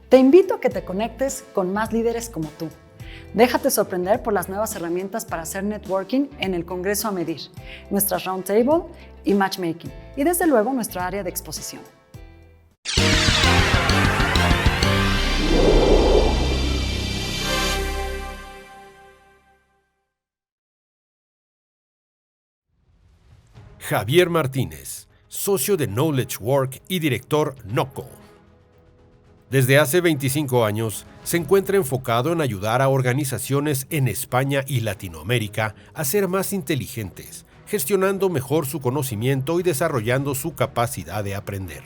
Te invito a que te conectes con más líderes como tú. Déjate sorprender por las nuevas herramientas para hacer networking en el Congreso AMEDIR, nuestras roundtable y matchmaking, y desde luego nuestra área de exposición. Javier Martínez, socio de Knowledge Work y director NOCO. Desde hace 25 años, se encuentra enfocado en ayudar a organizaciones en España y Latinoamérica a ser más inteligentes, gestionando mejor su conocimiento y desarrollando su capacidad de aprender.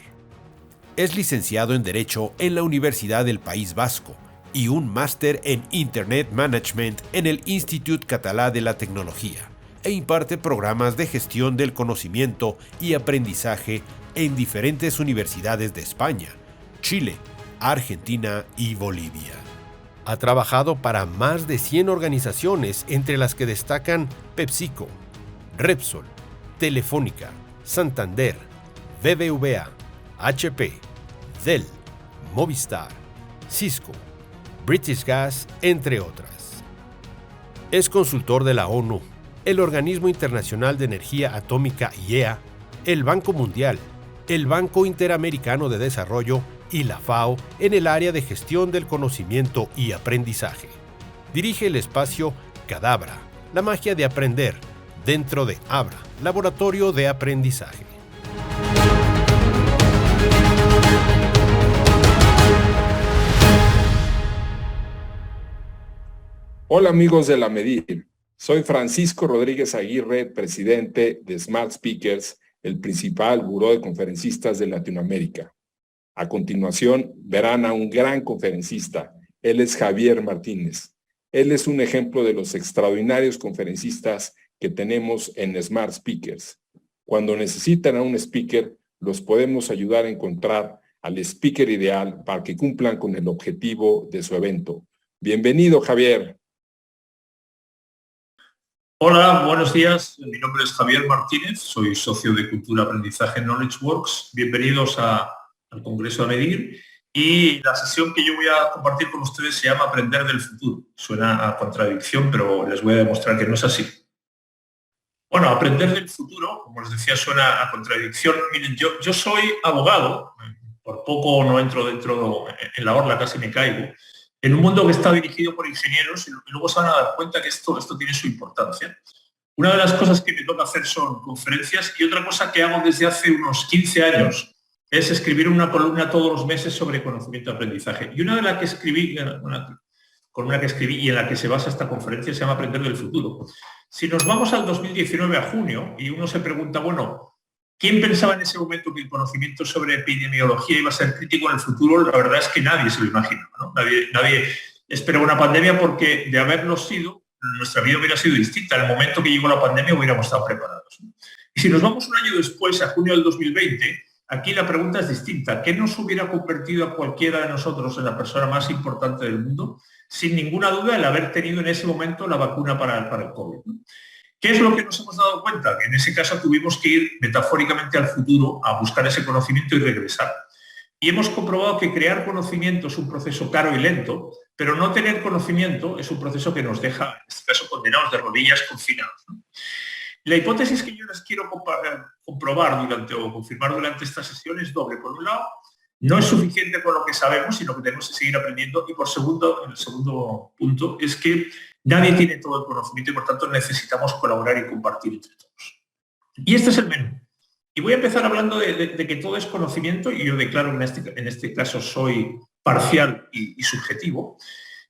Es licenciado en Derecho en la Universidad del País Vasco y un máster en Internet Management en el Institut Català de la Tecnología, e imparte programas de gestión del conocimiento y aprendizaje en diferentes universidades de España, Chile, Argentina y Bolivia. Ha trabajado para más de 100 organizaciones, entre las que destacan PepsiCo, Repsol, Telefónica, Santander, BBVA, HP, Dell, Movistar, Cisco, British Gas, entre otras. Es consultor de la ONU, el Organismo Internacional de Energía Atómica IEA, el Banco Mundial, el Banco Interamericano de Desarrollo y la FAO en el área de gestión del conocimiento y aprendizaje. Dirige el espacio Cadabra, la magia de aprender, dentro de Abra, Laboratorio de Aprendizaje. Hola amigos de la AMEDIR, soy Francisco Rodríguez Aguirre, presidente de Smart Speakers, el principal buró de conferencistas de Latinoamérica. A continuación, verán a un gran conferencista. Él es Javier Martínez. Él es un ejemplo de los extraordinarios conferencistas que tenemos en Smart Speakers. Cuando necesitan a un speaker, los podemos ayudar a encontrar al speaker ideal para que cumplan con el objetivo de su evento. Bienvenido, Javier. Hola, buenos días. Mi nombre es Javier Martínez, soy socio de Cultura Aprendizaje Knowledge Works. Bienvenidos al Congreso AMEDIR, y la sesión que yo voy a compartir con ustedes se llama Aprender del futuro. Suena a contradicción, pero les voy a demostrar que no es así. Bueno, aprender del futuro, como les decía, suena a contradicción. Miren, yo soy abogado, por poco no entro en la orla, casi me caigo, en un mundo que está dirigido por ingenieros, y luego se van a dar cuenta que esto tiene su importancia. Una de las cosas que me toca hacer son conferencias, y otra cosa que hago desde hace unos 15 años es escribir una columna todos los meses sobre conocimiento y aprendizaje. Y una que escribí y en la que se basa esta conferencia se llama Aprender del futuro. Si nos vamos al 2019 a junio y uno se pregunta, bueno, ¿quién pensaba en ese momento que el conocimiento sobre epidemiología iba a ser crítico en el futuro? La verdad es que nadie se lo imaginaba, ¿no? Nadie esperaba una pandemia, porque de haberlo sido, nuestra vida hubiera sido distinta. En el momento que llegó la pandemia hubiéramos estado preparados, ¿no? Y si nos vamos un año después, a junio del 2020, aquí la pregunta es distinta. ¿Qué nos hubiera convertido a cualquiera de nosotros en la persona más importante del mundo? Sin ninguna duda, el haber tenido en ese momento la vacuna para el COVID, ¿no? ¿Qué es lo que nos hemos dado cuenta? Que en ese caso tuvimos que ir metafóricamente al futuro a buscar ese conocimiento y regresar. Y hemos comprobado que crear conocimiento es un proceso caro y lento, pero no tener conocimiento es un proceso que nos deja, en este caso, condenados de rodillas, confinados, ¿no? La hipótesis que yo les quiero comprobar o confirmar durante esta sesión es doble. Por un lado, no es suficiente con lo que sabemos, sino que tenemos que seguir aprendiendo. Y el segundo punto es que nadie tiene todo el conocimiento y por tanto necesitamos colaborar y compartir entre todos. Y este es el menú. Y voy a empezar hablando de que todo es conocimiento, y yo declaro en este caso soy parcial y subjetivo.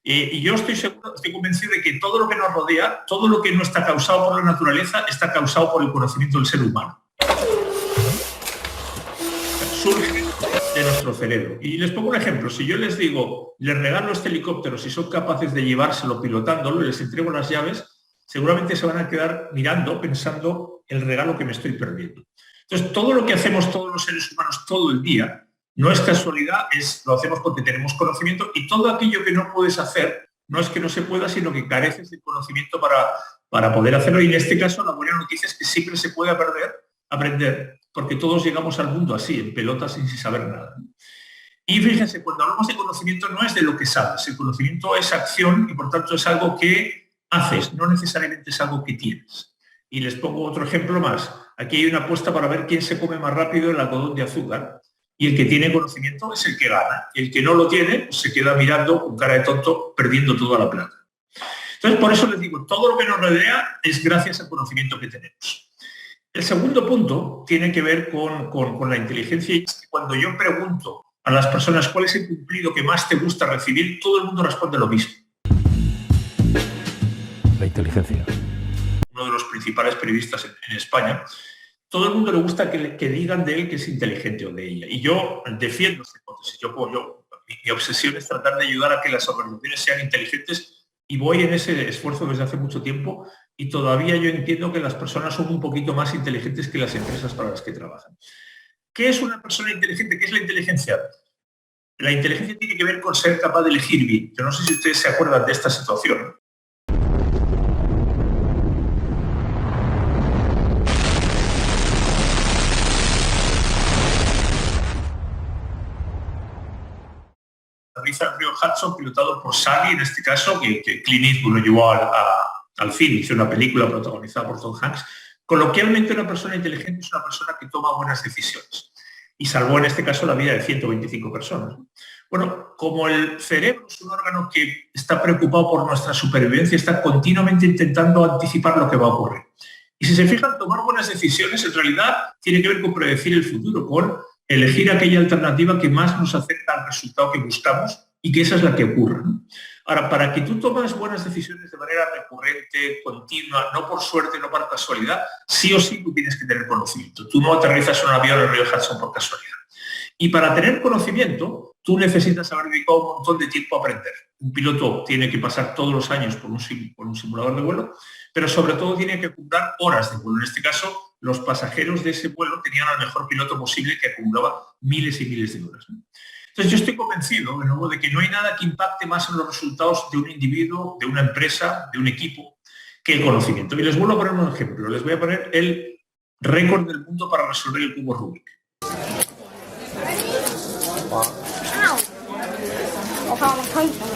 Y yo estoy convencido de que todo lo que nos rodea, todo lo que no está causado por la naturaleza, está causado por el conocimiento del ser humano. Surge de nuestro cerebro. Y les pongo un ejemplo. Si yo les digo, les regalo este helicóptero, si son capaces de llevárselo pilotándolo y les entrego las llaves, seguramente se van a quedar mirando, pensando el regalo que me estoy perdiendo. Entonces, todo lo que hacemos todos los seres humanos todo el día, no es casualidad, lo hacemos porque tenemos conocimiento, y todo aquello que no puedes hacer no es que no se pueda, sino que careces de conocimiento para poder hacerlo. Y en este caso la buena noticia es que siempre se puede aprender, porque todos llegamos al mundo así, en pelotas, sin saber nada. Y fíjense, cuando hablamos de conocimiento no es de lo que sabes, el conocimiento es acción y por tanto es algo que haces, no necesariamente es algo que tienes. Y les pongo otro ejemplo más. Aquí hay una apuesta para ver quién se come más rápido el algodón de azúcar. Y el que tiene conocimiento es el que gana. Y el que no lo tiene, pues se queda mirando con cara de tonto, perdiendo toda la plata. Entonces, por eso les digo, todo lo que nos rodea es gracias al conocimiento que tenemos. El segundo punto tiene que ver con la inteligencia. Y es que cuando yo pregunto a las personas cuál es el cumplido que más te gusta recibir, todo el mundo responde lo mismo. La inteligencia. Uno de los principales periodistas en España, todo el mundo le gusta que digan de él que es inteligente o de ella. Y yo defiendo esta hipótesis. Mi obsesión es tratar de ayudar a que las organizaciones sean inteligentes y voy en ese esfuerzo desde hace mucho tiempo y todavía yo entiendo que las personas son un poquito más inteligentes que las empresas para las que trabajan. ¿Qué es una persona inteligente? ¿Qué es la inteligencia? La inteligencia tiene que ver con ser capaz de elegir bien. Yo no sé si ustedes se acuerdan de esta situación. Aterriza el río Hudson, pilotado por Sully, en este caso, que Clint Eastwood lo llevó al fin, hizo una película protagonizada por Tom Hanks. Coloquialmente, una persona inteligente es una persona que toma buenas decisiones y salvó en este caso la vida de 125 personas. Bueno, como el cerebro es un órgano que está preocupado por nuestra supervivencia, está continuamente intentando anticipar lo que va a ocurrir. Y si se fijan, tomar buenas decisiones en realidad tiene que ver con predecir el futuro, con elegir aquella alternativa que más nos acerca al resultado que buscamos y que esa es la que ocurra, ¿no? Ahora, para que tú tomes buenas decisiones de manera recurrente, continua, no por suerte, no por casualidad, sí o sí tú tienes que tener conocimiento. Tú no aterrizas un avión en el río Hudson por casualidad. Y para tener conocimiento, tú necesitas haber dedicado un montón de tiempo a aprender. Un piloto tiene que pasar todos los años por un simulador de vuelo, pero sobre todo tiene que acumular horas de vuelo. En este caso, los pasajeros de ese vuelo tenían al mejor piloto posible que acumulaba miles y miles de horas, ¿no? Entonces yo estoy convencido, de nuevo, de que no hay nada que impacte más en los resultados de un individuo, de una empresa, de un equipo, que el conocimiento. Y les vuelvo a poner un ejemplo. Les voy a poner el récord del mundo para resolver el cubo Rubik.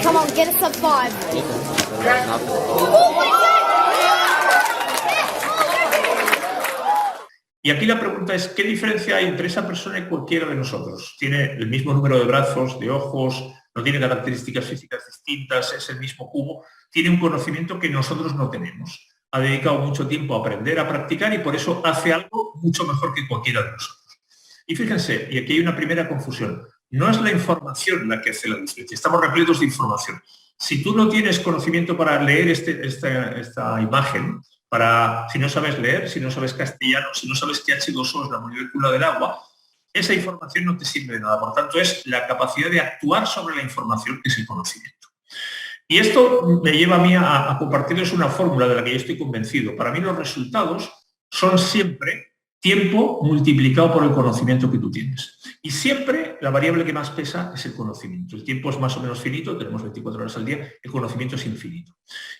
Come on, get a sub 5. Y aquí la pregunta es, ¿qué diferencia hay entre esa persona y cualquiera de nosotros? Tiene el mismo número de brazos, de ojos, no tiene características físicas distintas, es el mismo cubo, tiene un conocimiento que nosotros no tenemos. Ha dedicado mucho tiempo a aprender, a practicar y por eso hace algo mucho mejor que cualquiera de nosotros. Y fíjense, y aquí hay una primera confusión, no es la información la que hace la diferencia, estamos repletos de información. Si tú no tienes conocimiento para leer esta imagen, si no sabes leer, si no sabes castellano, si no sabes que H2O es la molécula del agua, esa información no te sirve de nada. Por tanto, es la capacidad de actuar sobre la información que es el conocimiento. Y esto me lleva a mí a compartirles una fórmula de la que yo estoy convencido. Para mí los resultados son siempre tiempo multiplicado por el conocimiento que tú tienes. Y siempre la variable que más pesa es el conocimiento. El tiempo es más o menos finito, tenemos 24 horas al día, el conocimiento es infinito.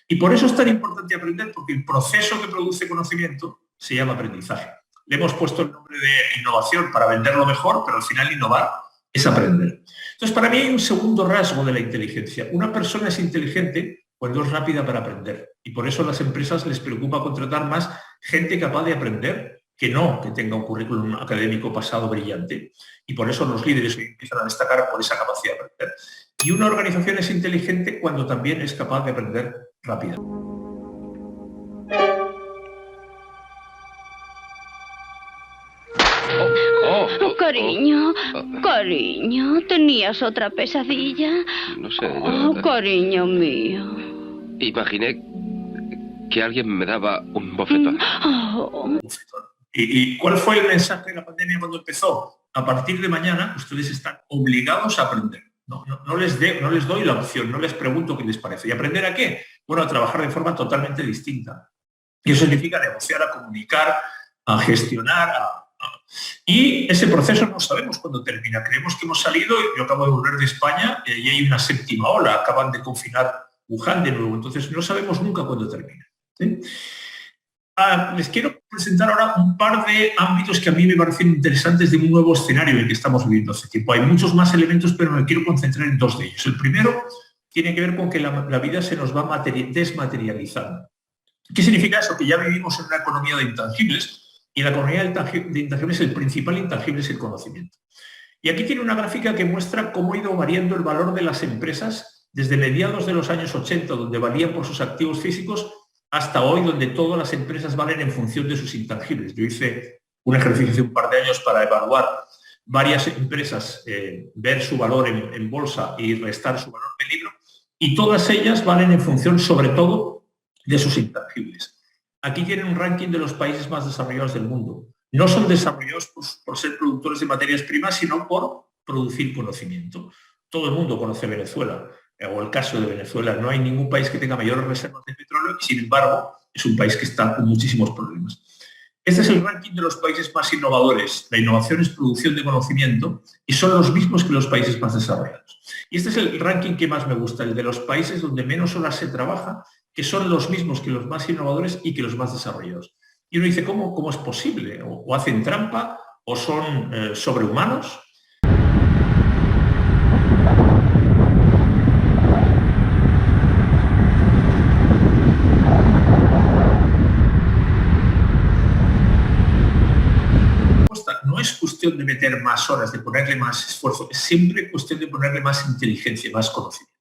Y por eso es tan importante aprender, porque el proceso que produce conocimiento se llama aprendizaje. Le hemos puesto el nombre de innovación para venderlo mejor, pero al final innovar es aprender. Entonces, para mí hay un segundo rasgo de la inteligencia. Una persona es inteligente cuando es rápida para aprender. Y por eso a las empresas les preocupa contratar más gente capaz de aprender que no que tenga un currículum académico pasado brillante. Y por eso los líderes empiezan a destacar por esa capacidad de aprender. Y una organización es inteligente cuando también es capaz de aprender rápido. Cariño, ¿tenías otra pesadilla? No sé. Cariño mío. Imaginé que alguien me daba un bofetón. ¿Y cuál fue el mensaje de la pandemia cuando empezó? A partir de mañana ustedes están obligados a aprender. No les doy la opción, no les pregunto qué les parece. ¿Y aprender a qué? Bueno, a trabajar de forma totalmente distinta. Y eso significa negociar, a comunicar, a gestionar. Y ese proceso no sabemos cuándo termina. Creemos que hemos salido, yo acabo de volver de España y hay una séptima ola, acaban de confinar Wuhan de nuevo, entonces no sabemos nunca cuándo termina, ¿sí? Les quiero presentar ahora un par de ámbitos que a mí me parecen interesantes de un nuevo escenario en el que estamos viviendo hace tiempo. Hay muchos más elementos, pero me quiero concentrar en dos de ellos. El primero tiene que ver con que la vida se nos va desmaterializando. ¿Qué significa eso? Que ya vivimos en una economía de intangibles, y la economía de intangibles, el principal intangible es el conocimiento. Y aquí tiene una gráfica que muestra cómo ha ido variando el valor de las empresas desde mediados de los años 80, donde valían por sus activos físicos, hasta hoy, donde todas las empresas valen en función de sus intangibles. Yo hice un ejercicio hace un par de años para evaluar varias empresas, ver su valor en bolsa y restar su valor en libro, y todas ellas valen en función, sobre todo, de sus intangibles. Aquí tienen un ranking de los países más desarrollados del mundo. No son desarrollados por ser productores de materias primas, sino por producir conocimiento. Todo el mundo conoce Venezuela, o el caso de Venezuela. No hay ningún país que tenga mayores reservas de petróleo y, sin embargo, es un país que está con muchísimos problemas. Este es el ranking de los países más innovadores. La innovación es producción de conocimiento y son los mismos que los países más desarrollados. Y este es el ranking que más me gusta, el de los países donde menos horas se trabaja, que son los mismos que los más innovadores y que los más desarrollados. Y uno dice, ¿cómo es posible? ¿O hacen trampa? ¿O son sobrehumanos? No es cuestión de meter más horas, de ponerle más esfuerzo, es siempre cuestión de ponerle más inteligencia, más conocimiento.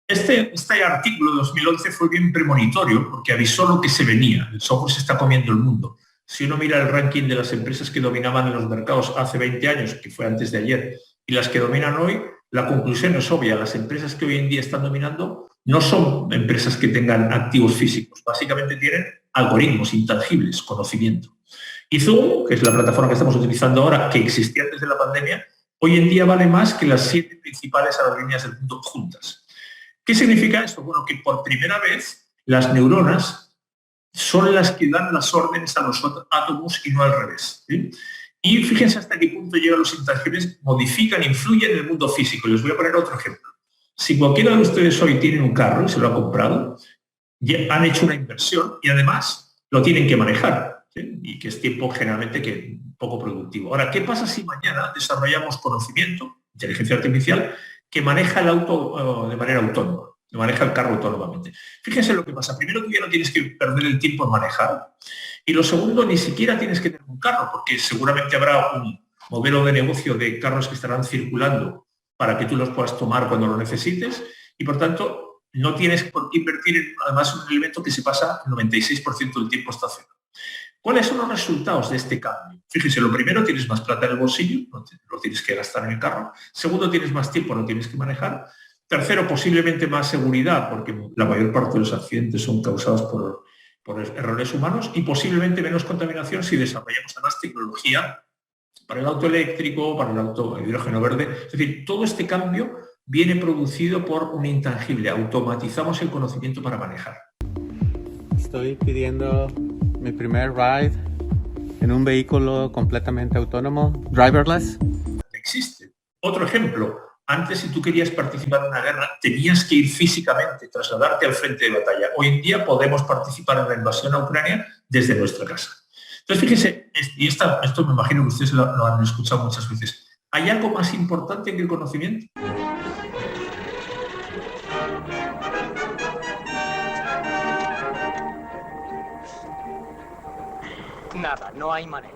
Este artículo de 2011 fue bien premonitorio porque avisó lo que se venía. El software se está comiendo el mundo. Si uno mira el ranking de las empresas que dominaban en los mercados hace 20 años, que fue antes de ayer, y las que dominan hoy, la conclusión es obvia. Las empresas que hoy en día están dominando no son empresas que tengan activos físicos. Básicamente tienen algoritmos intangibles, conocimiento. Y Zoom, que es la plataforma que estamos utilizando ahora, que existía antes de la pandemia, hoy en día vale más que las 7 principales aerolíneas del mundo juntas. ¿Qué significa esto? Bueno, que por primera vez las neuronas son las que dan las órdenes a los átomos y no al revés, ¿sí? Y fíjense hasta qué punto llegan los intangibles, modifican, influyen en el mundo físico. Les voy a poner otro ejemplo. Si cualquiera de ustedes hoy tiene un carro y se lo ha comprado, ya han hecho una inversión y además lo tienen que manejar, ¿sí? Y que es tiempo generalmente que poco productivo. Ahora, ¿qué pasa si mañana desarrollamos conocimiento, inteligencia artificial, que maneja el auto de manera autónoma, que maneja el carro autónomamente? Fíjense lo que pasa. Primero, tú ya no tienes que perder el tiempo en manejar. Y lo segundo, ni siquiera tienes que tener un carro, porque seguramente habrá un modelo de negocio de carros que estarán circulando para que tú los puedas tomar cuando lo necesites. Y, por tanto, no tienes por qué invertir en, además, un elemento que se pasa el 96% del tiempo estacionado. ¿Cuáles son los resultados de este cambio? Fíjense, lo primero, tienes más plata en el bolsillo, no lo tienes que gastar en el carro. Segundo, tienes más tiempo, no tienes que manejar. Tercero, posiblemente más seguridad, porque la mayor parte de los accidentes son causados por errores humanos, y posiblemente menos contaminación si desarrollamos además tecnología para el auto eléctrico, para el auto hidrógeno verde. Es decir, todo este cambio viene producido por un intangible. Automatizamos el conocimiento para manejar. Estoy pidiendo mi primer ride en un vehículo completamente autónomo, driverless. Existe. Otro ejemplo. Antes, si tú querías participar en una guerra, tenías que ir físicamente, trasladarte al frente de batalla. Hoy en día podemos participar en la invasión a Ucrania desde nuestra casa. Entonces, fíjense, y esto me imagino que ustedes lo han escuchado muchas veces. ¿Hay algo más importante que el conocimiento? Nada, no hay manera.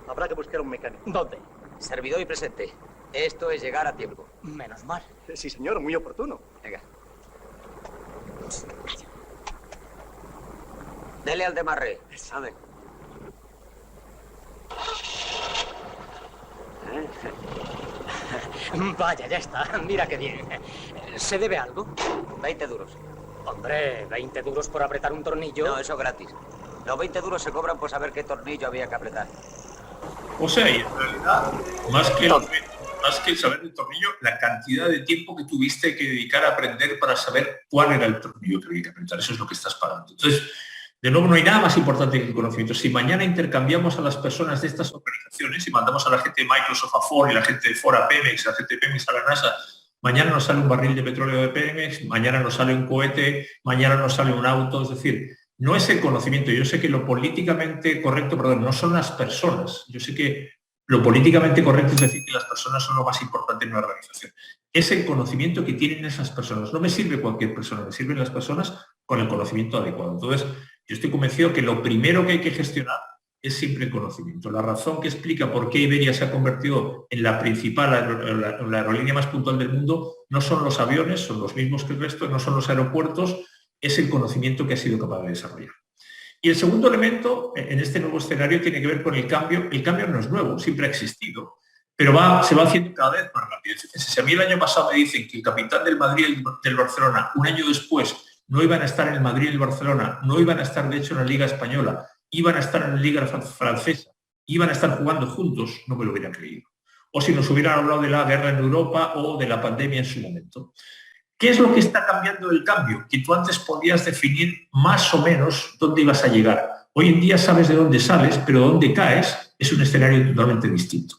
Habrá que buscar un mecánico. ¿Dónde? Servidor y presente. Esto es llegar a tiempo. Menos mal. Sí, señor, muy oportuno. Venga. Dele al demarre. Sabe. Vaya, ya está. Mira qué bien. ¿Se debe algo? 20 duros. Hombre, 20 duros por apretar un tornillo. No, eso gratis. Los 20 duros se cobran por saber qué tornillo había que apretar. O sea, y en realidad, más que saber el tornillo, la cantidad de tiempo que tuviste que dedicar a aprender para saber cuál era el tornillo que había que apretar. Eso es lo que estás pagando. Entonces, de nuevo, no hay nada más importante que el conocimiento. Si mañana intercambiamos a las personas de estas organizaciones y mandamos a la gente de Microsoft a Ford y la gente de Ford a Pemex, la gente de Pemex a la NASA, mañana nos sale un barril de petróleo de Pemex, mañana nos sale un cohete, mañana nos sale un auto. Es decir, no es el conocimiento. Yo sé que lo políticamente correcto, perdón, no son las personas. Yo sé que lo políticamente correcto es decir que las personas son lo más importante en una organización. Es el conocimiento que tienen esas personas. No me sirve cualquier persona, me sirven las personas con el conocimiento adecuado. Entonces, yo estoy convencido que lo primero que hay que gestionar es siempre el conocimiento. La razón que explica por qué Iberia se ha convertido en la principal, la aerolínea más puntual del mundo, no son los aviones, son los mismos que el resto, no son los aeropuertos, es el conocimiento que ha sido capaz de desarrollar. Y el segundo elemento en este nuevo escenario tiene que ver con el cambio. El cambio no es nuevo, siempre ha existido, pero se va haciendo cada vez más rápido. Si a mí el año pasado me dicen que el capitán del Madrid y del Barcelona, un año después, no iban a estar en el Madrid y el Barcelona, no iban a estar de hecho en la Liga Española, iban a estar en la Liga Francesa, iban a estar jugando juntos, no me lo hubiera creído. O si nos hubieran hablado de la guerra en Europa o de la pandemia en su momento. ¿Qué es lo que está cambiando el cambio? Que tú antes podías definir más o menos dónde ibas a llegar. Hoy en día sabes de dónde sales, pero dónde caes es un escenario totalmente distinto.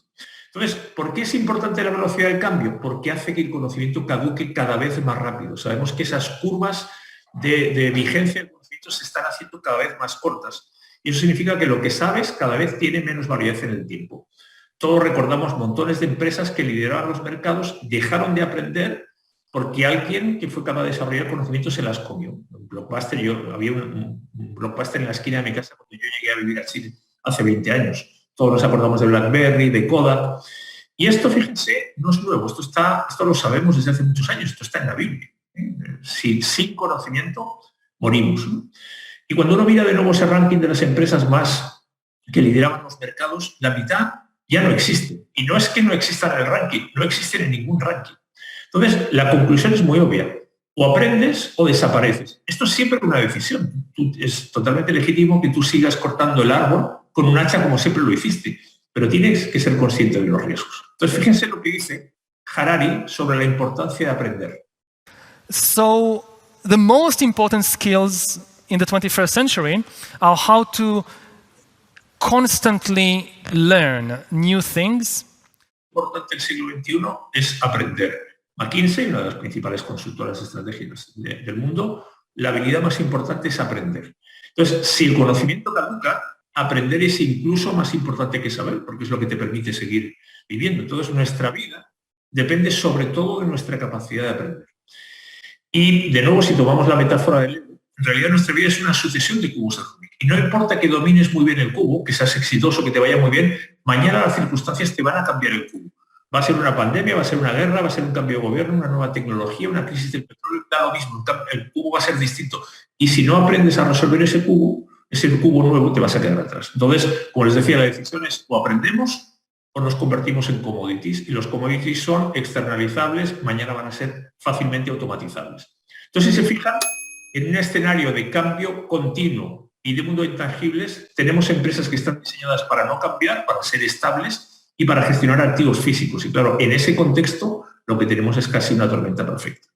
Entonces, ¿por qué es importante la velocidad del cambio? Porque hace que el conocimiento caduque cada vez más rápido. Sabemos que esas curvas de vigencia del conocimiento se están haciendo cada vez más cortas. Y eso significa que lo que sabes cada vez tiene menos validez en el tiempo. Todos recordamos montones de empresas que lideraban los mercados, dejaron de aprender porque alguien que fue capaz de desarrollar conocimiento se las comió. Blockbuster, había un Blockbuster en la esquina de mi casa cuando yo llegué a vivir a Chile hace 20 años. Todos nos acordamos de BlackBerry, de Kodak. Y esto, fíjense, no es nuevo. Esto lo sabemos desde hace muchos años. Esto está en la Biblia. Sin conocimiento, morimos, ¿no? Y cuando uno mira de nuevo ese ranking de las empresas más que lideraban los mercados, la mitad ya no existe. Y no es que no existan en el ranking, no existen en ningún ranking. Entonces, la conclusión es muy obvia. O aprendes o desapareces. Esto es siempre una decisión. Es totalmente legítimo que tú sigas cortando el árbol con un hacha como siempre lo hiciste, pero tienes que ser consciente de los riesgos. Entonces, fíjense lo que dice Harari sobre la importancia de aprender. So, the most important skills in the 21st century are how to constantly learn new things. Lo importante del siglo XXI es aprender. McKinsey, una de las principales consultoras estratégicas del mundo, la habilidad más importante es aprender. Entonces, si el conocimiento caduca, aprender es incluso más importante que saber, porque es lo que te permite seguir viviendo. Entonces, nuestra vida depende sobre todo de nuestra capacidad de aprender. Y, de nuevo, si tomamos la metáfora del Lego, en realidad nuestra vida es una sucesión de cubos de Rubik. Y no importa que domines muy bien el cubo, que seas exitoso, que te vaya muy bien, mañana las circunstancias te van a cambiar el cubo. Va a ser una pandemia, va a ser una guerra, va a ser un cambio de gobierno, una nueva tecnología, una crisis del petróleo, da lo mismo, el cubo va a ser distinto. Y si no aprendes a resolver ese cubo nuevo te vas a quedar atrás. Entonces, como les decía, la decisión es o aprendemos o nos convertimos en commodities. Y los commodities son externalizables, mañana van a ser fácilmente automatizables. Entonces, si se fijan, en un escenario de cambio continuo y de mundo de intangibles, tenemos empresas que están diseñadas para no cambiar, para ser estables y para gestionar activos físicos. Y claro, en ese contexto lo que tenemos es casi una tormenta perfecta.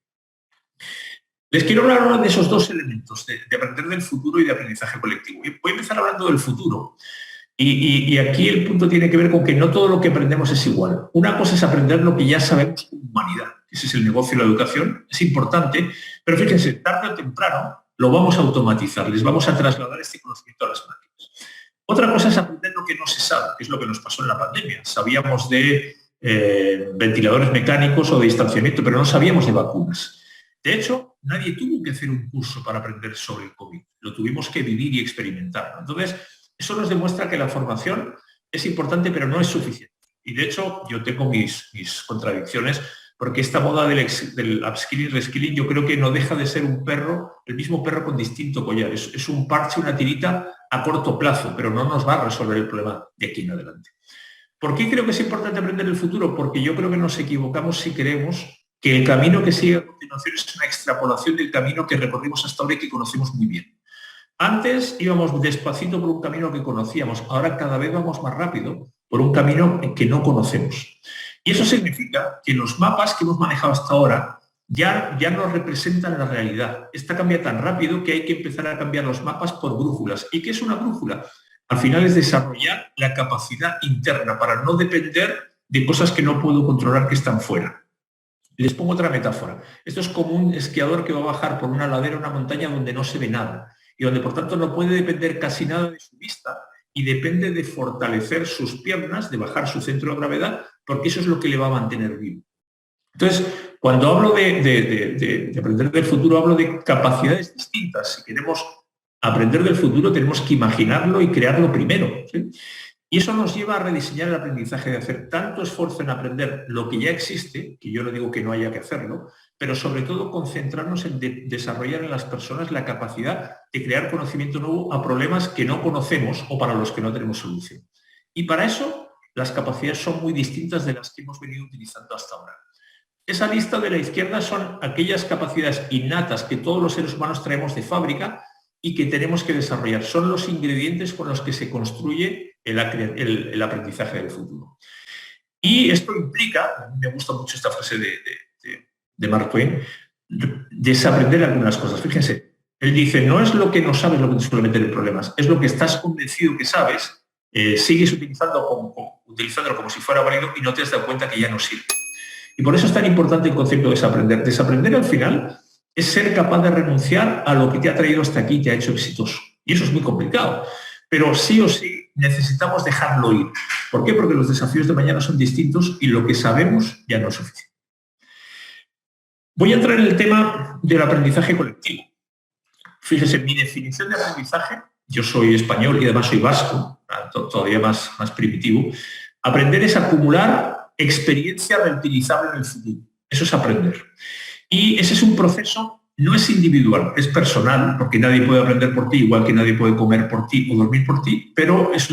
Les quiero hablar ahora de esos dos elementos, de aprender del futuro y de aprendizaje colectivo. Y voy a empezar hablando del futuro. Y aquí el punto tiene que ver con que no todo lo que aprendemos es igual. Una cosa es aprender lo que ya sabemos como humanidad. Ese es el negocio de la educación, es importante, pero fíjense, tarde o temprano lo vamos a automatizar, les vamos a trasladar este conocimiento a las máquinas. Otra cosa es aprender lo que no se sabe, que es lo que nos pasó en la pandemia. Sabíamos de ventiladores mecánicos o de distanciamiento, pero no sabíamos de vacunas. De hecho, nadie tuvo que hacer un curso para aprender sobre el COVID. Lo tuvimos que vivir y experimentar. Entonces, eso nos demuestra que la formación es importante, pero no es suficiente. Y de hecho, yo tengo mis contradicciones, porque esta moda del upskilling, reskilling, yo creo que no deja de ser un perro, el mismo perro con distinto collar. Es un parche, una tirita a corto plazo, pero no nos va a resolver el problema de aquí en adelante. ¿Por qué creo que es importante aprender el futuro? Porque yo creo que nos equivocamos si creemos que el camino que sigue a continuación es una extrapolación del camino que recorrimos hasta ahora y que conocemos muy bien. Antes íbamos despacito por un camino que conocíamos, ahora cada vez vamos más rápido por un camino que no conocemos. Y eso significa que los mapas que hemos manejado hasta ahora ya no representan la realidad. Esta cambia tan rápido que hay que empezar a cambiar los mapas por brújulas. ¿Y qué es una brújula? Al final es desarrollar la capacidad interna para no depender de cosas que no puedo controlar que están fuera. Les pongo otra metáfora. Esto es como un esquiador que va a bajar por una ladera, una montaña donde no se ve nada. y donde por tanto no puede depender casi nada de su vista y depende de fortalecer sus piernas, de bajar su centro de gravedad, porque eso es lo que le va a mantener vivo. Entonces, cuando hablo de aprender del futuro, hablo de capacidades distintas. Si queremos aprender del futuro, tenemos que imaginarlo y crearlo primero, ¿sí? Y eso nos lleva a rediseñar el aprendizaje, de hacer tanto esfuerzo en aprender lo que ya existe, que yo no digo que no haya que hacerlo, pero sobre todo concentrarnos en desarrollar en las personas la capacidad de crear conocimiento nuevo a problemas que no conocemos o para los que no tenemos solución. Y para eso las capacidades son muy distintas de las que hemos venido utilizando hasta ahora. Esa lista de la izquierda son aquellas capacidades innatas que todos los seres humanos traemos de fábrica y que tenemos que desarrollar. Son los ingredientes con los que se construye el aprendizaje del futuro. Y esto implica, a mí me gusta mucho esta frase de Mark Twain, desaprender algunas cosas. Fíjense, él dice, no es lo que no sabes lo que te suele meter en problemas, es lo que estás convencido que sabes, sigues utilizándolo como si fuera válido y no te has dado cuenta que ya no sirve. Y por eso es tan importante el concepto de desaprender. Desaprender al final es ser capaz de renunciar a lo que te ha traído hasta aquí y te ha hecho exitoso. Y eso es muy complicado. Pero sí o sí necesitamos dejarlo ir. ¿Por qué? Porque los desafíos de mañana son distintos y lo que sabemos ya no es suficiente. Voy a entrar en el tema del aprendizaje colectivo. Fíjese, mi definición de aprendizaje, yo soy español y además soy vasco, todavía más primitivo. Aprender es acumular experiencia reutilizable en el futuro. Eso es aprender. Y ese es un proceso, no es individual, es personal, porque nadie puede aprender por ti, igual que nadie puede comer por ti o dormir por ti, pero es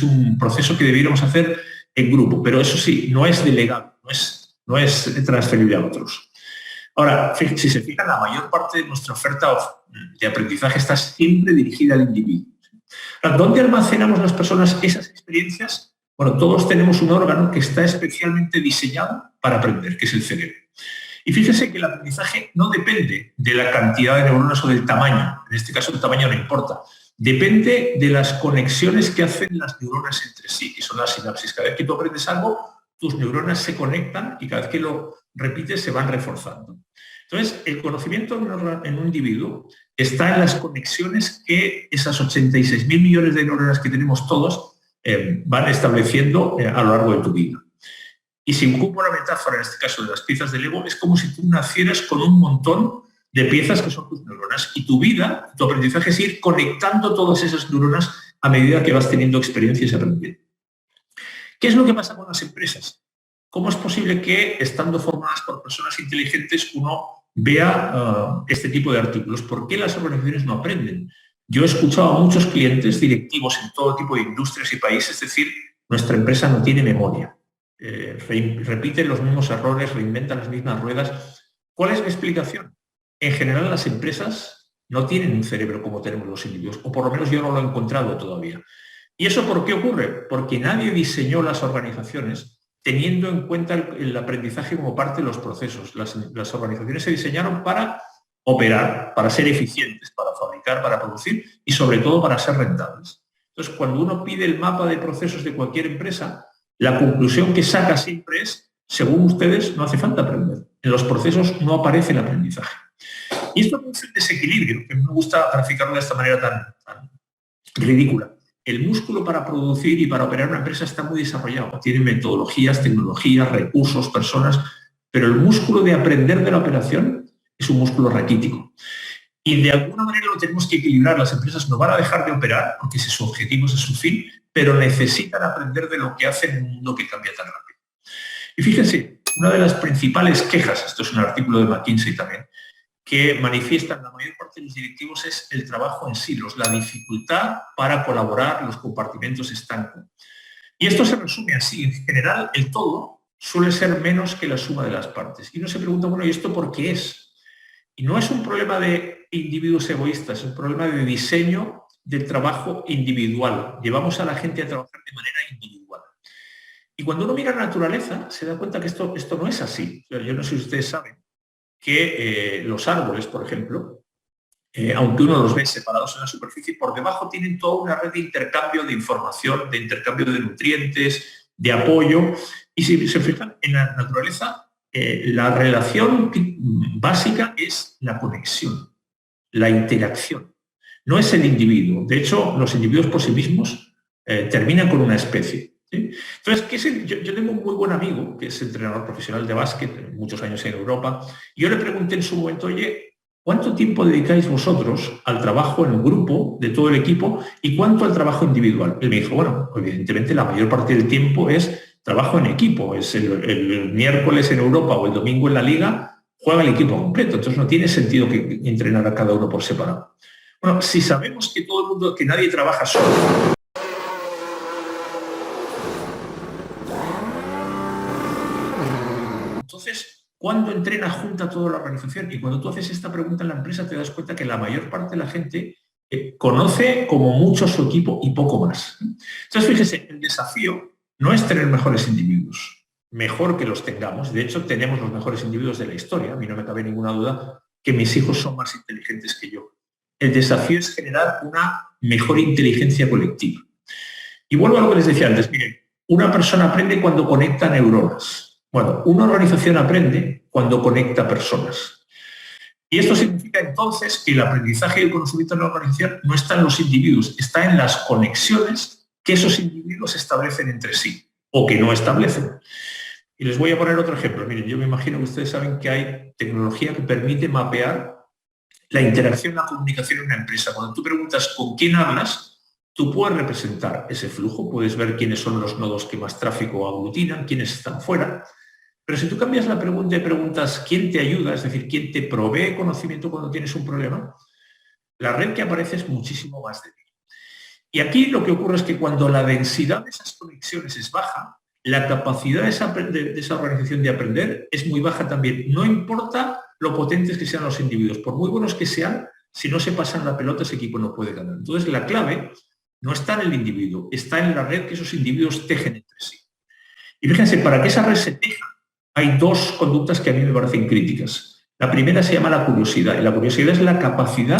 un proceso que debiéramos hacer en grupo. Pero eso sí, no es delegado, no es transferible a otros. Ahora, si se fijan, la mayor parte de nuestra oferta de aprendizaje está siempre dirigida al individuo. ¿Dónde almacenamos las personas esas experiencias? Bueno, todos tenemos un órgano que está especialmente diseñado para aprender, que es el cerebro. Y fíjense que el aprendizaje no depende de la cantidad de neuronas o del tamaño. En este caso el tamaño no importa. Depende de las conexiones que hacen las neuronas entre sí, que son las sinapsis. Cada vez que tú aprendes algo, tus neuronas se conectan y cada vez que lo repites se van reforzando. Entonces, el conocimiento en un individuo está en las conexiones que esas 86.000 millones de neuronas que tenemos todos van estableciendo a lo largo de tu vida. Y si ocupo una metáfora, en este caso de las piezas de Lego, es como si tú nacieras con un montón de piezas que son tus neuronas y tu vida, tu aprendizaje es ir conectando todas esas neuronas a medida que vas teniendo experiencias y aprendiendo. ¿Qué es lo que pasa con las empresas? ¿Cómo es posible que, estando formadas por personas inteligentes, uno vea este tipo de artículos? ¿Por qué las organizaciones no aprenden? Yo he escuchado a muchos clientes directivos en todo tipo de industrias y países decir, nuestra empresa no tiene memoria. Repiten los mismos errores, reinventan las mismas ruedas. ¿Cuál es mi explicación? En general las empresas no tienen un cerebro como tenemos los individuos, o por lo menos yo no lo he encontrado todavía. ¿Y eso por qué ocurre? Porque nadie diseñó las organizaciones teniendo en cuenta el aprendizaje como parte de los procesos. Las organizaciones se diseñaron para operar, para ser eficientes, para fabricar, para producir y sobre todo para ser rentables. Entonces, cuando uno pide el mapa de procesos de cualquier empresa, la conclusión que saca siempre es, según ustedes, no hace falta aprender. En los procesos no aparece el aprendizaje. Y esto es un desequilibrio, que me gusta graficarlo de esta manera tan ridícula. El músculo para producir y para operar una empresa está muy desarrollado. Tiene metodologías, tecnologías, recursos, personas, pero el músculo de aprender de la operación es un músculo raquítico. Y de alguna manera lo tenemos que equilibrar. Las empresas no van a dejar de operar, porque ese es su objetivo, ese es su fin, pero necesitan aprender de lo que hacen en un mundo que cambia tan rápido. Y fíjense, una de las principales quejas, esto es un artículo de McKinsey también, que manifiestan la mayor parte de los directivos es el trabajo en silos, la dificultad para colaborar, los compartimentos estancos. Y esto se resume así, en general el todo suele ser menos que la suma de las partes. Y uno se pregunta, bueno, ¿y esto por qué es? Y no es un problema de individuos egoístas, es un problema de diseño del trabajo individual. Llevamos a la gente a trabajar de manera individual. Y cuando uno mira la naturaleza, se da cuenta que esto no es así. Yo no sé si ustedes saben que los árboles, por ejemplo, aunque uno los ve separados en la superficie, por debajo tienen toda una red de intercambio de información, de intercambio de nutrientes, de apoyo. Y si se fijan, en la naturaleza, la relación básica es la conexión, la interacción. no es el individuo. De hecho, los individuos por sí mismos terminan con una especie. ¿Sí? Entonces, yo tengo un muy buen amigo, que es entrenador profesional de básquet, muchos años en Europa, y yo le pregunté en su momento, oye, ¿cuánto tiempo dedicáis vosotros al trabajo en un grupo de todo el equipo y cuánto al trabajo individual? Él me dijo, bueno, evidentemente la mayor parte del tiempo es trabajo en equipo. Es el miércoles en Europa o el domingo en la liga, juega el equipo completo. Entonces no tiene sentido que entrenar a cada uno por separado. Bueno, si sabemos que todo el mundo, que nadie trabaja solo, entonces, ¿cuándo entrena junta toda la organización? Y cuando tú haces esta pregunta en la empresa te das cuenta que la mayor parte de la gente conoce como mucho su equipo y poco más. Entonces, fíjese, el desafío no es tener mejores individuos, mejor que los tengamos. De hecho, tenemos los mejores individuos de la historia. A mí no me cabe ninguna duda que mis hijos son más inteligentes que yo. El desafío es generar una mejor inteligencia colectiva. Y vuelvo a lo que les decía antes. Miren, una persona aprende cuando conecta neuronas. Bueno, una organización aprende cuando conecta personas. Y esto significa entonces que el aprendizaje y el conocimiento de la organización no está en los individuos, está en las conexiones que esos individuos establecen entre sí o que no establecen. Y les voy a poner otro ejemplo. Miren, yo me imagino que ustedes saben que hay tecnología que permite mapear la interacción, la comunicación en una empresa. Cuando tú preguntas con quién hablas, tú puedes representar ese flujo, puedes ver quiénes son los nodos que más tráfico aglutinan, quiénes están fuera. Pero si tú cambias la pregunta y preguntas quién te ayuda, es decir, quién te provee conocimiento cuando tienes un problema, la red que aparece es muchísimo más débil. Y aquí lo que ocurre es que cuando la densidad de esas conexiones es baja, la capacidad de esa organización de aprender es muy baja también. No importa lo potentes que sean los individuos, por muy buenos que sean, si no se pasan la pelota, ese equipo no puede ganar. Entonces, la clave no está en el individuo, está en la red que esos individuos tejen entre sí. Y fíjense, para que esa red se teja, hay dos conductas que a mí me parecen críticas. La primera se llama la curiosidad, y la curiosidad es la capacidad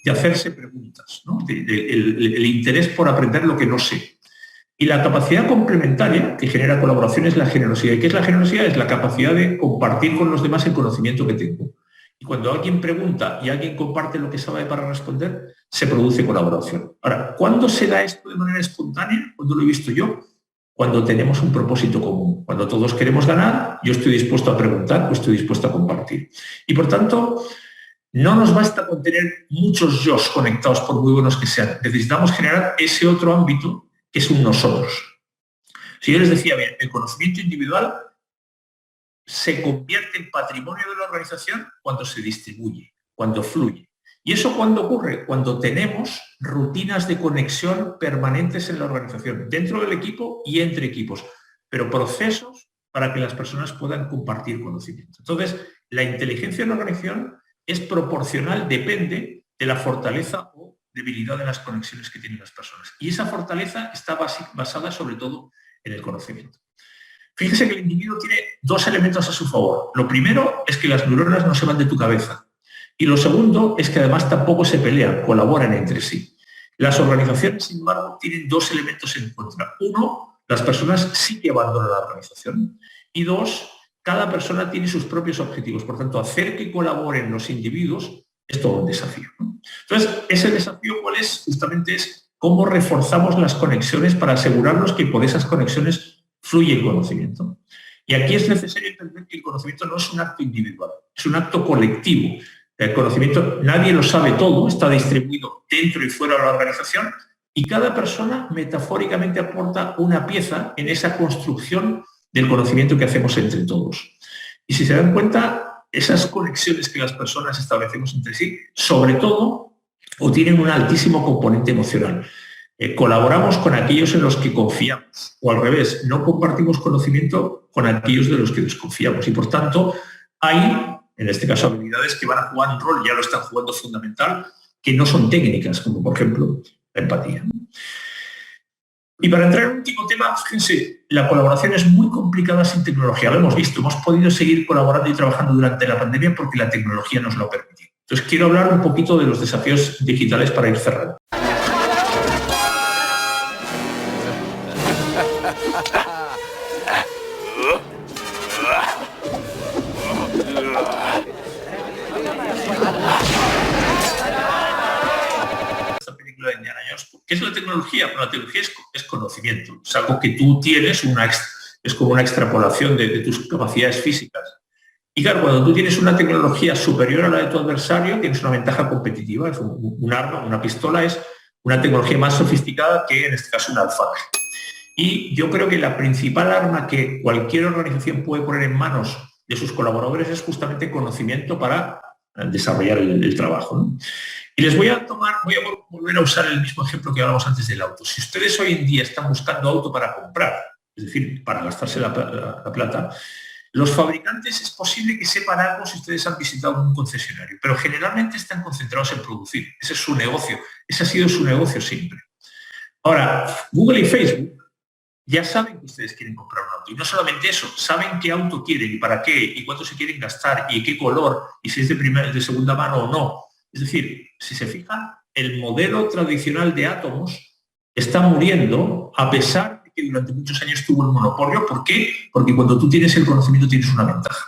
de hacerse preguntas, ¿no? El interés por aprender lo que no sé. Y la capacidad complementaria que genera colaboración es la generosidad. ¿Y qué es la generosidad? Es la capacidad de compartir con los demás el conocimiento que tengo. Y cuando alguien pregunta y alguien comparte lo que sabe para responder, se produce colaboración. Ahora, ¿cuándo se da esto de manera espontánea? ¿Cuándo lo he visto yo? Cuando tenemos un propósito común. Cuando todos queremos ganar, yo estoy dispuesto a preguntar o estoy dispuesto a compartir. Y por tanto, no nos basta con tener muchos yos conectados, por muy buenos que sean. Necesitamos generar ese otro ámbito que es un nosotros. Si yo les decía, bien, el conocimiento individual se convierte en patrimonio de la organización cuando se distribuye, cuando fluye. ¿Y eso cuándo ocurre? Cuando tenemos rutinas de conexión permanentes en la organización, dentro del equipo y entre equipos, pero procesos para que las personas puedan compartir conocimiento. Entonces, la inteligencia en la organización es proporcional, depende de la fortaleza o debilidad de las conexiones que tienen las personas. Y esa fortaleza está basada sobre todo en el conocimiento. Fíjense que el individuo tiene dos elementos a su favor. Lo primero es que las neuronas no se van de tu cabeza. Y lo segundo es que además tampoco se pelean, colaboran entre sí. Las organizaciones, sin embargo, tienen dos elementos en contra. Uno, las personas sí que abandonan la organización. Y dos, cada persona tiene sus propios objetivos. Por tanto, hacer que colaboren los individuos es todo un desafío, ¿no? Entonces, ese desafío, ¿cuál es? Justamente es cómo reforzamos las conexiones para asegurarnos que por esas conexiones fluye el conocimiento. Y aquí es necesario entender que el conocimiento no es un acto individual, es un acto colectivo. El conocimiento, nadie lo sabe todo, está distribuido dentro y fuera de la organización y cada persona metafóricamente aporta una pieza en esa construcción del conocimiento que hacemos entre todos. Y si se dan cuenta, esas conexiones que las personas establecemos entre sí, sobre todo, o tienen un altísimo componente emocional. Colaboramos con aquellos en los que confiamos, o al revés, no compartimos conocimiento con aquellos de los que desconfiamos. Y por tanto, hay, en este caso, habilidades que van a jugar un rol, ya lo están jugando fundamental, que no son técnicas, como por ejemplo la empatía. Y para entrar en un último tema, fíjense, la colaboración es muy complicada sin tecnología. Lo hemos visto, hemos podido seguir colaborando y trabajando durante la pandemia porque la tecnología nos lo ha permitido. Entonces, quiero hablar un poquito de los desafíos digitales para ir cerrando. ¿Qué es la tecnología? Bueno, la tecnología es conocimiento, es algo que tú tienes, es como una extrapolación de tus capacidades físicas. Y claro, cuando tú tienes una tecnología superior a la de tu adversario, tienes una ventaja competitiva. Es un arma, una pistola es una tecnología más sofisticada que, en este caso, un alfanje. Y yo creo que la principal arma que cualquier organización puede poner en manos de sus colaboradores es justamente conocimiento para desarrollar el trabajo, ¿no? Y les voy a volver a usar el mismo ejemplo que hablamos antes del auto. Si ustedes hoy en día están buscando auto para comprar, es decir, para gastarse la plata, los fabricantes es posible que sepan algo si ustedes han visitado un concesionario, pero generalmente están concentrados en producir. Ese es su negocio, ese ha sido su negocio siempre. Ahora, Google y Facebook ya saben que ustedes quieren comprar un auto. Y no solamente eso, saben qué auto quieren y para qué, y cuánto se quieren gastar, y qué color, y si es de segunda mano o no. Es decir, si se fijan, el modelo tradicional de átomos está muriendo a pesar de que durante muchos años tuvo el monopolio. ¿Por qué? Porque cuando tú tienes el conocimiento tienes una ventaja.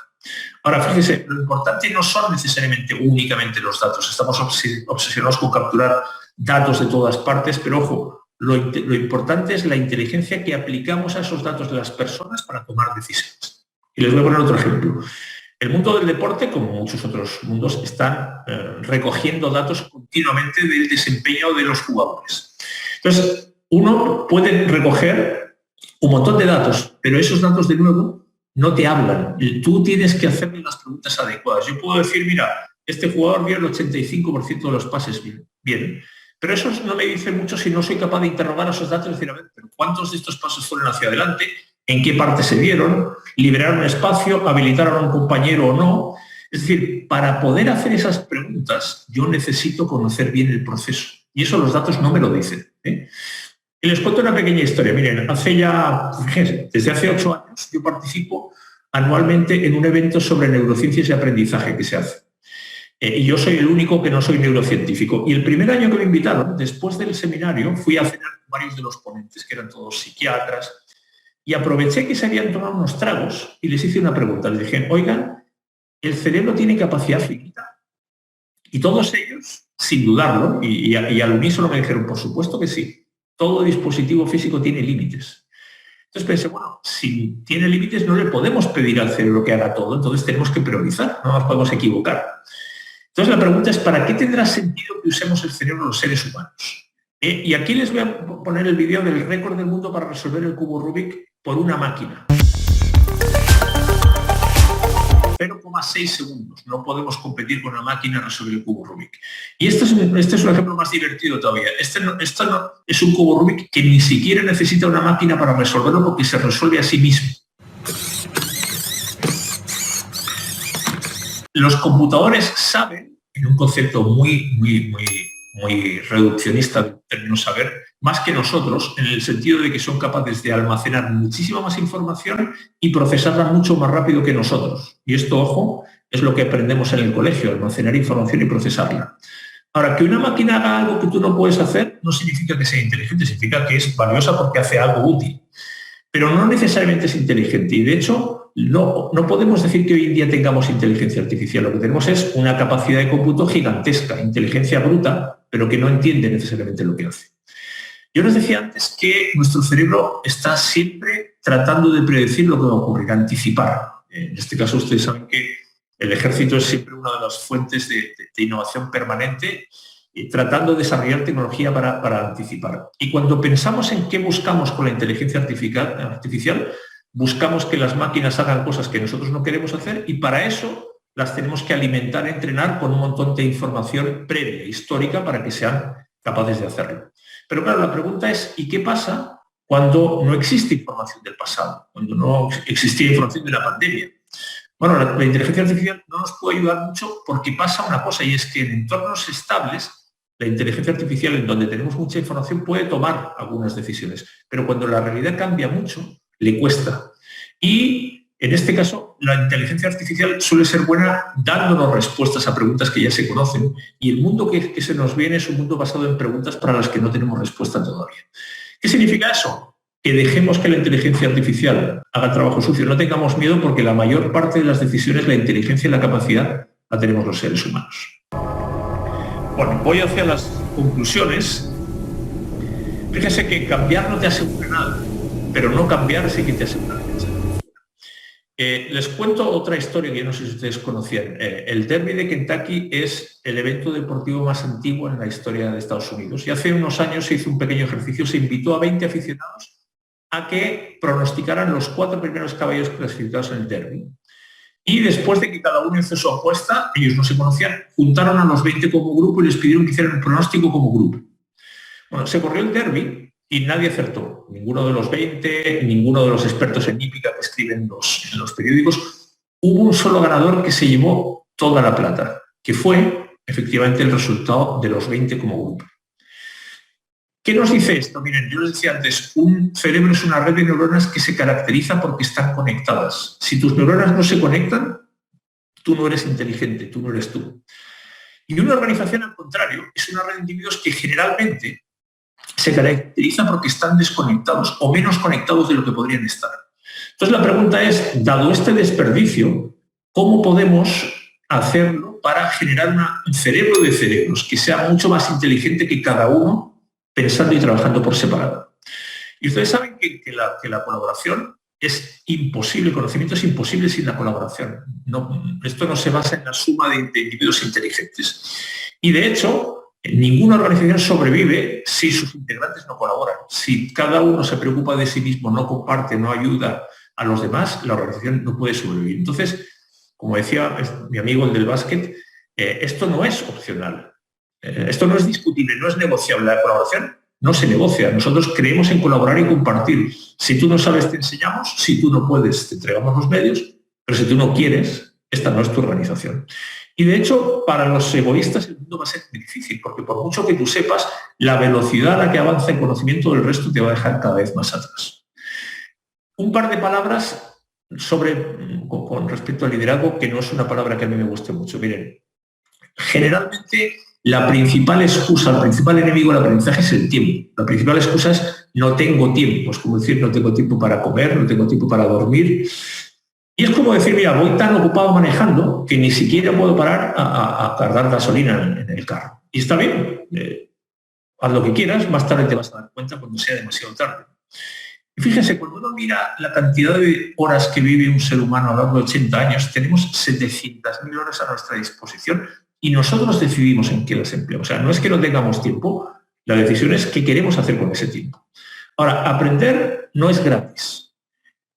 Ahora, fíjese, lo importante no son necesariamente únicamente los datos. Estamos obsesionados con capturar datos de todas partes, pero ojo, lo importante es la inteligencia que aplicamos a esos datos de las personas para tomar decisiones. Y les voy a poner otro ejemplo. El mundo del deporte, como muchos otros mundos, están recogiendo datos continuamente del desempeño de los jugadores. Entonces, uno puede recoger un montón de datos, pero esos datos, de nuevo, no te hablan. Tú tienes que hacerle las preguntas adecuadas. Yo puedo decir, mira, este jugador vio el 85% de los pases bien. Pero eso no me dice mucho si no soy capaz de interrogar a esos datos y decir, a ver, ¿pero cuántos de estos pasos fueron hacia adelante? ¿En qué parte se dieron? ¿Liberaron espacio? ¿Habilitaron a un compañero o no? Es decir, para poder hacer esas preguntas, yo necesito conocer bien el proceso. Y eso los datos no me lo dicen, ¿eh? Y les cuento una pequeña historia. Miren, fíjense, desde hace 8 años yo participo anualmente en un evento sobre neurociencias y aprendizaje que se hace. Y yo soy el único que no soy neurocientífico. Y el primer año que me invitaron, después del seminario, fui a cenar con varios de los ponentes, que eran todos psiquiatras, y aproveché que se habían tomado unos tragos y les hice una pregunta. Les dije, oigan, ¿el cerebro tiene capacidad finita? Y todos ellos, sin dudarlo, y al unísono me dijeron, por supuesto que sí. Todo dispositivo físico tiene límites. Entonces pensé, bueno, si tiene límites no le podemos pedir al cerebro que haga todo, entonces tenemos que priorizar, no nos podemos equivocar. Entonces la pregunta es, ¿para qué tendrá sentido que usemos el cerebro los seres humanos? Y aquí les voy a poner el vídeo del récord del mundo para resolver el cubo Rubik por una máquina. 0,6 segundos. No podemos competir con una máquina a resolver el cubo Rubik. Y este es un ejemplo más divertido todavía. Este no es un cubo Rubik que ni siquiera necesita una máquina para resolverlo porque se resuelve a sí mismo. Los computadores saben, en un concepto muy reduccionista del término saber, más que nosotros, en el sentido de que son capaces de almacenar muchísima más información y procesarla mucho más rápido que nosotros. Y esto, ojo, es lo que aprendemos en el colegio, almacenar información y procesarla. Ahora, que una máquina haga algo que tú no puedes hacer no significa que sea inteligente, significa que es valiosa porque hace algo útil. Pero no necesariamente es inteligente. Y de hecho, no podemos decir que hoy en día tengamos inteligencia artificial. Lo que tenemos es una capacidad de cómputo gigantesca, inteligencia bruta, pero que no entiende necesariamente lo que hace. Yo les decía antes que nuestro cerebro está siempre tratando de predecir lo que va a ocurrir, anticipar. En este caso, ustedes saben que el ejército es siempre una de las fuentes de innovación permanente, tratando de desarrollar tecnología para anticipar. Y cuando pensamos en qué buscamos con la inteligencia artificial, buscamos que las máquinas hagan cosas que nosotros no queremos hacer y para eso las tenemos que alimentar, entrenar con un montón de información previa, histórica, para que sean capaces de hacerlo. Pero claro, la pregunta es, ¿y qué pasa cuando no existe información del pasado? Cuando no existía información de la pandemia. Bueno, la inteligencia artificial no nos puede ayudar mucho porque pasa una cosa, y es que en entornos estables, la inteligencia artificial, en donde tenemos mucha información, puede tomar algunas decisiones, pero cuando la realidad cambia mucho, le cuesta. Y en este caso, la inteligencia artificial suele ser buena dándonos respuestas a preguntas que ya se conocen, y el mundo que se nos viene es un mundo basado en preguntas para las que no tenemos respuesta todavía. ¿Qué significa eso? Que dejemos que la inteligencia artificial haga trabajo sucio. No tengamos miedo porque la mayor parte de las decisiones, la inteligencia y la capacidad la tenemos los seres humanos. Bueno, voy hacia las conclusiones. Fíjese que cambiar no te asegura nada, pero no cambiar sí que te asegura nada. Les cuento otra historia que yo no sé si ustedes conocían. El Derby de Kentucky es el evento deportivo más antiguo en la historia de Estados Unidos. Y hace unos años se hizo un pequeño ejercicio, se invitó a 20 aficionados a que pronosticaran los 4 primeros caballos clasificados en el Derby. Y después de que cada uno hizo su apuesta, ellos no se conocían, juntaron a los 20 como grupo y les pidieron que hicieran un pronóstico como grupo. Bueno, se corrió el Derby y nadie acertó. Ninguno de los 20, ninguno de los expertos en hípica que escriben en los periódicos. Hubo un solo ganador que se llevó toda la plata, que fue efectivamente el resultado de los 20 como grupo. ¿Qué nos dice esto? Miren, yo les decía antes, un cerebro es una red de neuronas que se caracteriza porque están conectadas. Si tus neuronas no se conectan, tú no eres inteligente, tú no eres tú. Y una organización, al contrario, es una red de individuos que generalmente se caracteriza porque están desconectados o menos conectados de lo que podrían estar. Entonces la pregunta es, dado este desperdicio, ¿cómo podemos hacerlo para generar un cerebro de cerebros que sea mucho más inteligente que cada uno, pensando y trabajando por separado? Y ustedes saben que la colaboración es imposible, el conocimiento es imposible sin la colaboración. Esto no se basa en la suma de individuos inteligentes. Y de hecho, ninguna organización sobrevive si sus integrantes no colaboran. Si cada uno se preocupa de sí mismo, no comparte, no ayuda a los demás, la organización no puede sobrevivir. Entonces, como decía mi amigo el del básquet, esto no es opcional. Esto no es discutible, no es negociable. La colaboración no se negocia. Nosotros creemos en colaborar y compartir. Si tú no sabes, te enseñamos. Si tú no puedes, te entregamos los medios. Pero si tú no quieres, esta no es tu organización. Y de hecho, para los egoístas el mundo va a ser muy difícil, porque por mucho que tú sepas, la velocidad a la que avanza el conocimiento del resto te va a dejar cada vez más atrás. Un par de palabras con respecto al liderazgo, que no es una palabra que a mí me guste mucho. Miren, generalmente la principal excusa, el principal enemigo del aprendizaje es el tiempo. La principal excusa es no tengo tiempo. Es como decir, no tengo tiempo para comer, no tengo tiempo para dormir. Y es como decir, mira, voy tan ocupado manejando que ni siquiera puedo parar a cargar gasolina en el carro. Y está bien, haz lo que quieras, más tarde te vas a dar cuenta cuando sea demasiado tarde. Y fíjense, cuando uno mira la cantidad de horas que vive un ser humano a lo largo de 80 años, tenemos 700.000 horas a nuestra disposición y nosotros decidimos en qué las empleamos. O sea, no es que no tengamos tiempo, la decisión es qué queremos hacer con ese tiempo. Ahora, aprender no es gratis.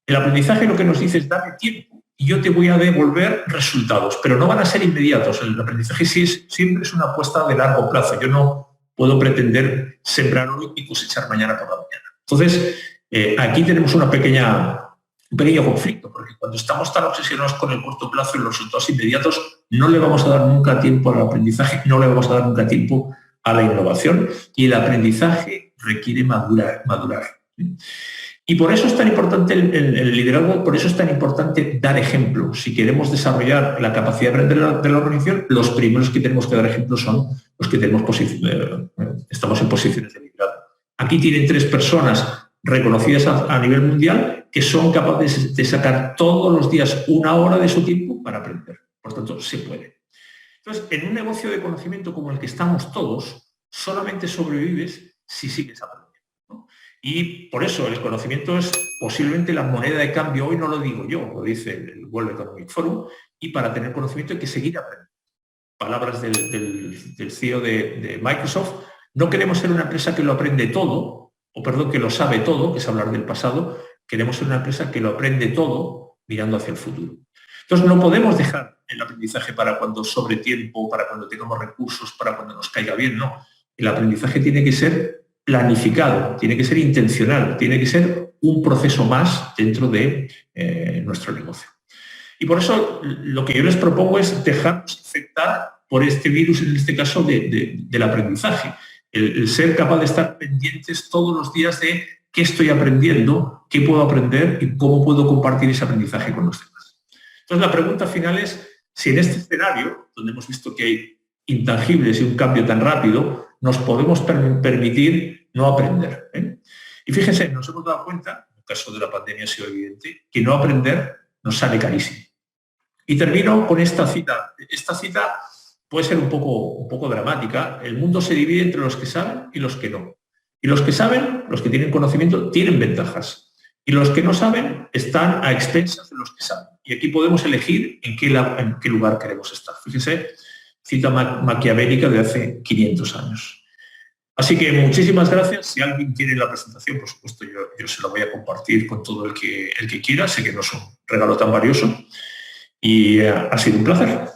El aprendizaje lo que nos dice es dame tiempo y yo te voy a devolver resultados, pero no van a ser inmediatos. El aprendizaje siempre es una apuesta de largo plazo. Yo no puedo pretender sembrar hoy y cosechar mañana por la mañana. Entonces, aquí tenemos un pequeño conflicto, porque cuando estamos tan obsesionados con el corto plazo y los resultados inmediatos, no le vamos a dar nunca tiempo al aprendizaje, no le vamos a dar nunca tiempo a la innovación, y el aprendizaje requiere madurar. Y por eso es tan importante el liderazgo, por eso es tan importante dar ejemplo. Si queremos desarrollar la capacidad de aprender de la organización, los primeros que tenemos que dar ejemplo son los que estamos en posiciones de liderazgo. Aquí tienen 3 personas reconocidas a nivel mundial que son capaces de sacar todos los días 1 hora de su tiempo para aprender. Por tanto, se puede. Entonces, en un negocio de conocimiento como el que estamos todos, solamente sobrevives si sigues aprendiendo, ¿no? Y por eso el conocimiento es posiblemente la moneda de cambio. Hoy no lo digo yo, lo dice el World Economic Forum, y para tener conocimiento hay que seguir aprendiendo. Palabras del CEO de Microsoft: no queremos ser una empresa que lo aprende todo, que lo sabe todo, que es hablar del pasado. Queremos ser una empresa que lo aprende todo mirando hacia el futuro. Entonces no podemos dejar el aprendizaje para cuando sobre tiempo, para cuando tengamos recursos, para cuando nos caiga bien, no. El aprendizaje tiene que ser planificado, tiene que ser intencional, tiene que ser un proceso más dentro de nuestro negocio. Y por eso lo que yo les propongo es dejarnos afectar por este virus, en este caso del aprendizaje. El ser capaz de estar pendientes todos los días de qué estoy aprendiendo, qué puedo aprender y cómo puedo compartir ese aprendizaje con los demás. Entonces la pregunta final es si en este escenario, donde hemos visto que hay intangibles y un cambio tan rápido, nos podemos permitir no aprender. Y fíjense, nos hemos dado cuenta, en el caso de la pandemia ha sido evidente, que no aprender nos sale carísimo. Y termino con esta cita. Esta cita puede ser un poco dramática. El mundo se divide entre los que saben y los que no. Y los que saben, los que tienen conocimiento, tienen ventajas. Y los que no saben están a expensas de los que saben. Y aquí podemos elegir en qué lugar queremos estar. Fíjese, cita maquiavélica de hace 500 años. Así que muchísimas gracias. Si alguien quiere la presentación, por supuesto, yo se la voy a compartir con todo el que quiera. Sé que no es un regalo tan valioso. Y ha sido un placer.